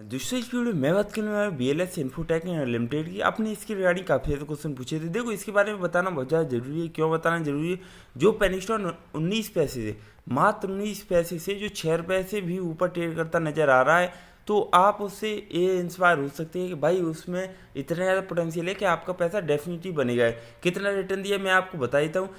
दूसरी इस वीडियो में बात करने वाला BLS इन्फोटेक लिमिटेड की। आपने इसकी रिगार्डिंग काफ़ी ज़्यादा क्वेश्चन पूछे थे। देखो, इसके बारे में बताना बहुत ज़्यादा जरूरी है। क्यों बताना जरूरी है? जो पेनी स्टॉक 19 पैसे से, मात्र 19 पैसे से जो 6 रुपये से भी ऊपर ट्रेड करता नजर आ रहा है, तो आप उससे ये इंस्पायर हो सकते हैं कि भाई उसमें इतना ज़्यादा पोटेंशियल है कि आपका पैसा डेफिनेटली बनेगा। कितना रिटर्न दिया मैं आपको बता देता हूँ।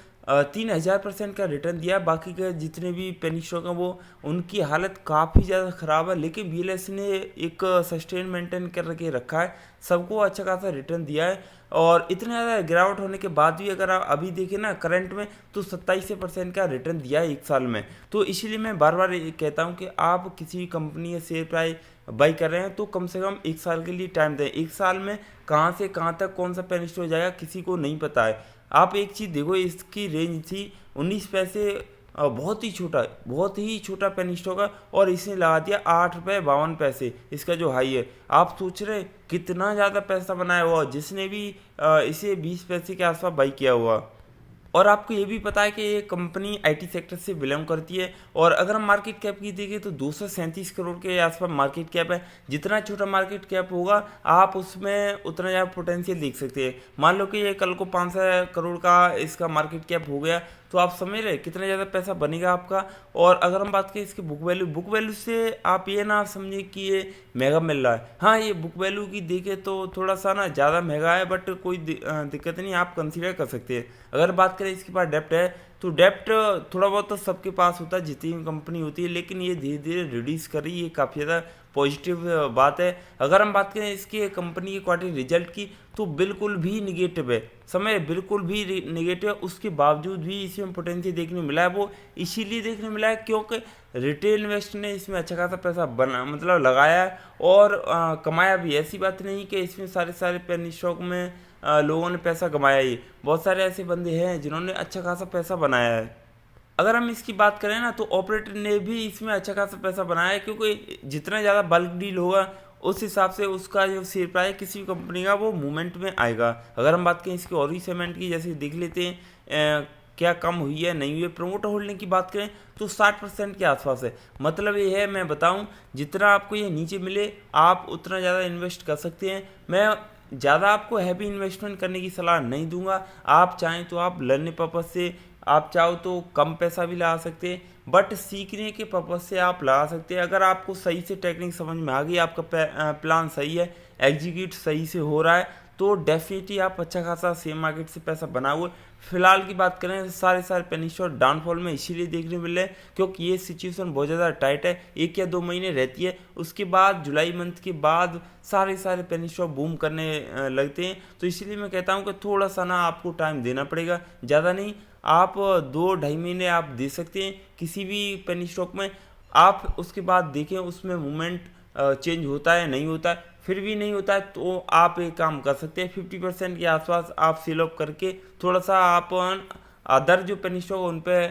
3000% का रिटर्न दिया। बाकी के जितने भी पेनी स्टॉक हैं वो उनकी हालत काफ़ी ज़्यादा ख़राब है, लेकिन BLS ने एक सस्टेन मेंटेन करके रखा है, सबको अच्छा खासा रिटर्न दिया है। और इतना ज़्यादा गिरावट होने के बाद भी अगर आप अभी देखें ना करंट में, तो 27% का रिटर्न दिया है एक साल में। तो इसीलिए मैं बार बार ये कहता हूँ कि आप किसी भी कंपनी या शेयर प्राइस बाई कर रहे हैं तो कम से कम एक साल के लिए टाइम दें। एक साल में कहाँ से कहाँ तक कौन सा पेनी स्टॉक जाएगा किसी को नहीं पता है। आप एक चीज़ देखो, इसकी रेंज थी 19 पैसे, बहुत ही छोटा पेनी स्टॉक है, और इसने लगा दिया 8 रुपये 52 पैसे इसका जो हाई है। आप सोच रहे कितना ज़्यादा पैसा बनाया हुआ जिसने भी इसे 20 पैसे के आसपास बाई किया हुआ। और आपको ये भी पता है कि ये कंपनी IT सेक्टर से बिलोंग करती है। और अगर हम मार्केट कैप की देखें तो 237 करोड़ के आसपास मार्केट कैप है। जितना छोटा मार्केट कैप होगा आप उसमें उतना ज़्यादा पोटेंशियल देख सकते हैं। मान लो कि ये कल को 500 करोड़ का इसका मार्केट कैप हो गया, तो आप समझ रहे कितना ज़्यादा पैसा बनेगा आपका। और अगर हम बात करें इसके बुक वैल्यू से आप ये ना समझे कि ये महंगा मिल रहा है। हाँ, ये बुक वैल्यू की देखें तो थोड़ा सा ना ज़्यादा महंगा है, बट कोई दिक्कत नहीं, आप कंसीडर कर सकते हैं। अगर बात करें इसके पास डेप्ट है, तो डेप्ट थोड़ा बहुत तो सबके पास होता है जितनी भी कंपनी होती है, लेकिन ये धीरे धीरे रिड्यूस कर रही है, काफ़ी ज़्यादा पॉजिटिव बात है। अगर हम बात करें इसकी कंपनी के क्वार्टरली रिजल्ट की, तो बिल्कुल भी निगेटिव है, समय बिल्कुल भी निगेटिव है। उसके बावजूद भी इसमें पोटेंशियल देखने मिला है। वो इसीलिए देखने मिला है क्योंकि रिटेल इन्वेस्टर ने इसमें अच्छा खासा पैसा बना मतलब लगाया है और कमाया भी। ऐसी बात नहीं कि इसमें सारे पेनी स्टॉक में लोगों ने पैसा कमाया ही। बहुत सारे ऐसे बंदे हैं जिन्होंने अच्छा खासा पैसा बनाया है। अगर हम इसकी बात करें ना, तो ऑपरेटर ने भी इसमें अच्छा खासा पैसा बनाया है, क्योंकि जितना ज़्यादा बल्क डील होगा उस हिसाब से उसका जो शेयर प्राइस किसी भी कंपनी का वो मूवमेंट में आएगा। अगर हम बात करें इसकी और सेगमेंट की, जैसे देख लेते हैं क्या कम हुई है नहीं हुई है। प्रमोटर होल्डिंग की बात करें तो 60% के आसपास है। मतलब ये है, मैं बताऊं, जितना आपको ये नीचे मिले आप उतना ज़्यादा इन्वेस्ट कर सकते हैं। मैं ज़्यादा आपको हैवी इन्वेस्टमेंट करने की सलाह नहीं दूंगा। आप चाहें तो आप लर्निंग पर्पज़ से, आप चाहो तो कम पैसा भी लगा सकते हैं, बट सीखने के पर्पज़ से आप लगा सकते हैं। अगर आपको सही से टेक्निक समझ में आ गई, आपका प्लान सही है, एग्जीक्यूट सही से हो रहा है, तो डेफिनेटली आप अच्छा खासा शेयर मार्केट से पैसा बनाओगे। फिलहाल की बात करें तो सारे पेनी स्टॉक डाउनफॉल में इसीलिए देखने मिल रहे हैं क्योंकि ये सिचुएशन बहुत ज़्यादा टाइट है। 1 या 2 महीने रहती है, उसके बाद जुलाई मंथ के बाद सारे पेनी स्टॉक बूम करने लगते हैं। तो इसीलिए मैं कहता हूँ कि थोड़ा सा ना आपको टाइम देना पड़ेगा, ज़्यादा नहीं, आप 2-2.5 महीने आप दे सकते हैं किसी भी पेनी स्टॉक में। आप उसके बाद देखें उसमें मूवमेंट चेंज होता है नहीं होता है। फिर भी नहीं होता है तो आप एक काम कर सकते हैं, 50% के आसपास आप सेल ऑफ करके थोड़ा सा आप अदर जो पेनी स्टॉक उन पर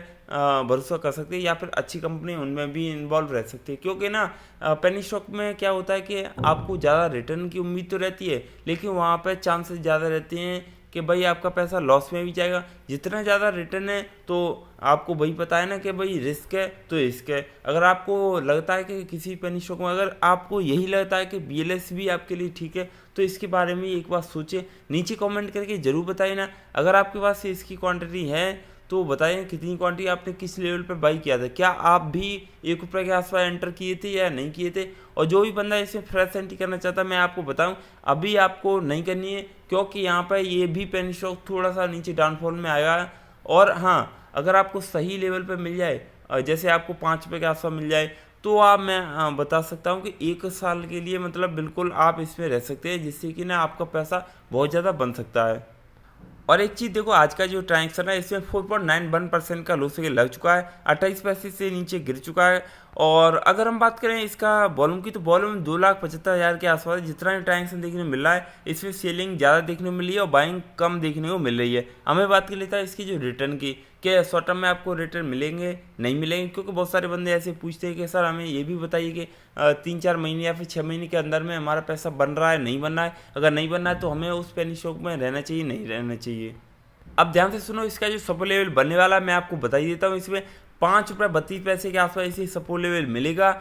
भरोसा कर सकते हैं, या फिर अच्छी कंपनी उनमें भी इन्वॉल्व रह सकते हैं। क्योंकि ना पेनी स्टॉक में क्या होता है कि आपको ज़्यादा रिटर्न की उम्मीद तो रहती है, लेकिन वहाँ पर चांसेस ज़्यादा रहते हैं कि भाई आपका पैसा लॉस में भी जाएगा। जितना ज़्यादा रिटर्न है तो आपको वही पता है ना कि भाई रिस्क है तो रिस्क है। अगर आपको लगता है कि किसी पेनी स्टॉक में, अगर आपको यही लगता है कि BLS भी आपके लिए ठीक है, तो इसके बारे में एक बार सोचें। नीचे कमेंट करके ज़रूर बताइए ना। अगर आपके पास इसकी क्वांटिटी है तो बताइए कितनी क्वांटिटी आपने किस लेवल पर बाई किया था। क्या आप भी 1 रुपये के आसपास एंटर किए थे या नहीं किए थे? और जो भी बंदा इसे फ्रेश एंट्री करना चाहता है, मैं आपको बताऊं अभी आपको नहीं करनी है, क्योंकि यहाँ पर ये भी पेनी स्टॉक थोड़ा सा नीचे डाउनफॉल में आएगा। और हाँ, अगर आपको सही लेवल पर मिल जाए, जैसे आपको 5 रुपये के आसपास मिल जाए, तो आप मैं बता सकता हूँ कि 1 साल के लिए मतलब बिल्कुल आप इसमें रह सकते हैं, जिससे कि ना आपका पैसा बहुत ज़्यादा बन सकता है। और एक चीज़ देखो, आज का जो ट्रांजेक्शन है इसमें 4.91% का लॉस लग चुका है, 28 पैसे से नीचे गिर चुका है। और अगर हम बात करें इसका वॉल्यूम की, तो वॉल्यूम 2,75,000 के आसपास है। जितना भी ट्रांजेक्शन देखने मिल रहा है इसमें सेलिंग ज़्यादा देखने को मिल रही है और बाइंग कम देखने को मिल रही है। हमें बात कर लेता है इसकी जो रिटर्न की, कि शॉर्ट टर्म में आपको रिटर्न मिलेंगे नहीं मिलेंगे, क्योंकि बहुत सारे बंदे ऐसे पूछते हैं कि सर हमें ये भी बताइए कि 3-4 महीने या फिर 6 महीने के अंदर में हमारा पैसा बन रहा है नहीं बन रहा है। अगर नहीं बन रहा है तो हमें उस पेनी स्टॉक में रहना चाहिए नहीं रहना चाहिए। अब ध्यान से सुनो, इसका जो सपोर्ट लेवल बनने वाला है मैं आपको बता ही देता हूँ। इसमें ₹5.32 के आसपास इसे सपोर्ट लेवल मिलेगा।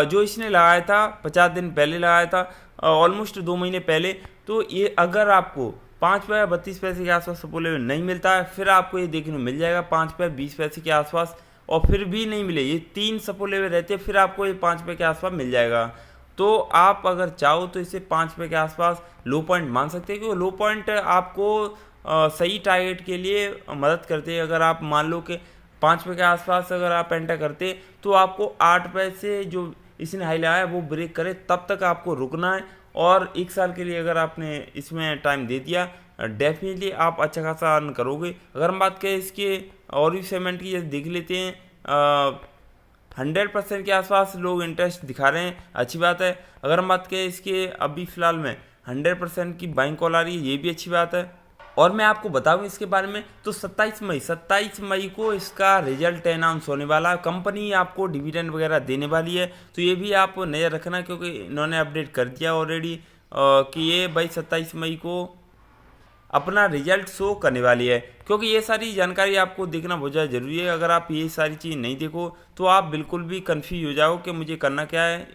जो इसने लगाया था 50 दिन पहले लगाया था, ऑलमोस्ट 2 महीने पहले। तो ये अगर आपको ₹5.32 के आसपास सपोर्ट लेवल नहीं मिलता है, फिर आपको ये देखने को मिल जाएगा ₹5.20 के आसपास, और फिर भी नहीं मिले, ये 3 सपोर्ट लेवल रहते हैं, फिर आपको ये ₹5 के आसपास मिल जाएगा। तो आप अगर चाहो तो इसे ₹5 के आसपास लो पॉइंट मान सकते हैं, क्योंकि लो पॉइंट आपको सही टारगेट के लिए मदद करते हैं। अगर आप मान लो कि ₹5 के आसपास अगर आप एंटर करते, तो आपको ₹8 जो इसने हाई लगाया वो ब्रेक करे, तब तक आपको रुकना है। और 1 साल के लिए अगर आपने इसमें टाइम दे दिया, डेफिनेटली आप अच्छा खासा अर्न करोगे। अगर हम बात करें इसके और भी सेगमेंट की, जैसे देख लेते हैं, 100% के आसपास लोग इंटरेस्ट दिखा रहे हैं, अच्छी बात है। अगर हम बात करें इसके अभी फ़िलहाल में 100% की बाइंग कॉल आ रही है, ये भी अच्छी बात है। और मैं आपको बताऊं इसके बारे में, तो 27 मई को इसका रिजल्ट अनाउंस होने वाला है। कंपनी आपको डिविडेंड वगैरह देने वाली है, तो ये भी आप नज़र रखना, क्योंकि इन्होंने अपडेट कर दिया ऑलरेडी कि ये भाई 27 मई को अपना रिजल्ट शो करने वाली है। क्योंकि ये सारी जानकारी आपको देखना बहुत ज़्यादा ज़रूरी है। अगर आप ये सारी चीज़ नहीं देखो तो आप बिल्कुल भी कंफ्यूज हो जाओ कि मुझे करना क्या है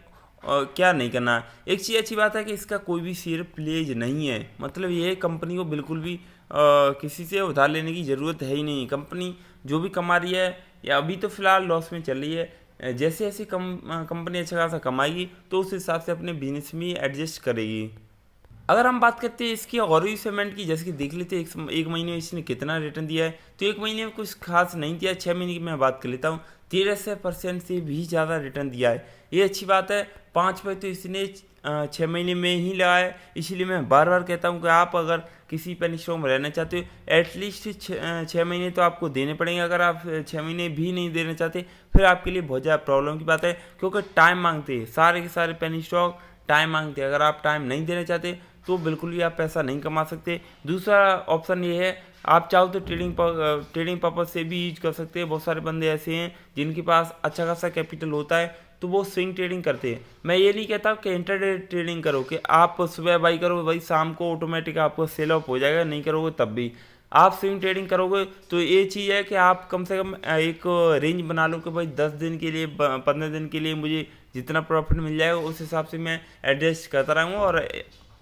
और क्या नहीं करना है। एक चीज़ अच्छी बात है कि इसका कोई भी शेयर प्लेज नहीं है, मतलब ये कंपनी को बिल्कुल भी किसी से उधार लेने की ज़रूरत है ही नहीं। कंपनी जो भी कमा रही है, या अभी तो फ़िलहाल लॉस में चल रही है, जैसे जैसे कंपनी अच्छा खासा कमाएगी तो उस हिसाब से अपने बिजनेस में एडजस्ट करेगी। अगर हम बात करते हैं इसकी और भी पेमेंट की, जैसे कि देख लेते हैं एक महीने में इसने कितना रिटर्न दिया है, तो एक महीने में कुछ खास नहीं दिया। 6 महीने की मैं बात कर लेता हूँ, 13% से भी ज़्यादा रिटर्न दिया है, ये अच्छी बात है। 5 तो इसने 6 महीने में ही लगाया है। इसीलिए मैं बार बार कहता हूँ कि आप अगर किसी पेनी स्टॉक में रहना चाहते हो, एटलीस्ट 6 महीने तो आपको देने पड़ेंगे। अगर आप 6 महीने भी नहीं देना चाहते, फिर आपके लिए बहुत ज़्यादा प्रॉब्लम की बात है, क्योंकि टाइम मांगते हैं सारे के सारे पेनी स्टॉक, टाइम मांगते हैं। अगर आप टाइम नहीं देना चाहते तो बिल्कुल भी आप पैसा नहीं कमा सकते। दूसरा ऑप्शन ये है, आप चाहो तो ट्रेडिंग पर्पज से भी यूज कर सकते हैं। बहुत सारे बंदे ऐसे हैं जिनके पास अच्छा खासा कैपिटल होता है, तो वो स्विंग ट्रेडिंग करते हैं। मैं ये नहीं कहता कि इंटरडे ट्रेडिंग करो, कि आप सुबह बाई करो भाई शाम को ऑटोमेटिक आपको सेल ऑफ हो जाएगा, नहीं करोगे तब भी। आप स्विंग ट्रेडिंग करोगे तो ये चीज़ है कि आप कम से कम एक रेंज बना लो कि भाई 10 दिन के लिए 15 दिन के लिए मुझे जितना प्रॉफिट मिल जाएगा उस हिसाब से मैं एडजस्ट करता रहूँगा,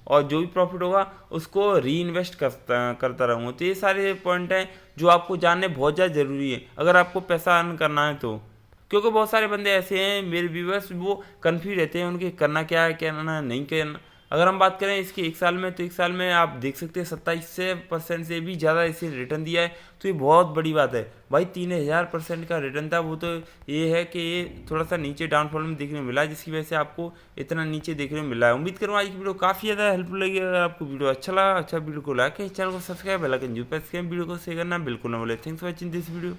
और जो भी प्रॉफिट होगा उसको री इन्वेस्ट करता रहूँगा। तो ये सारे पॉइंट हैं जो आपको जानने बहुत ज़्यादा ज़रूरी है अगर आपको पैसा अर्न करना है तो। क्योंकि बहुत सारे बंदे ऐसे हैं मेरे व्यूवर्स, वो कन्फ्यूज रहते हैं उनके करना क्या है, क्या नहीं करना। अगर हम बात करें इसके 1 साल में, तो 1 साल में आप देख सकते हैं 27% से भी ज़्यादा इसे रिटर्न दिया है, तो ये बहुत बड़ी बात है भाई। 3000% का रिटर्न था, वो तो ये है कि ये थोड़ा सा नीचे डाउनफॉल में देखने को मिला, जिसकी वजह से आपको इतना नीचे देखने को मिला है। उम्मीद करूँ आज की वीडियो काफ़ी ज़्यादा हेल्पफुल लगी। अगर आपको वीडियो अच्छा लगा, वीडियो को लाइक करें, चैनल को सब्सक्राइब, बेल आइकन जो प्रेस करें, वीडियो को शेयर करना बिल्कुल ना भूलें। Thanks for watching this video.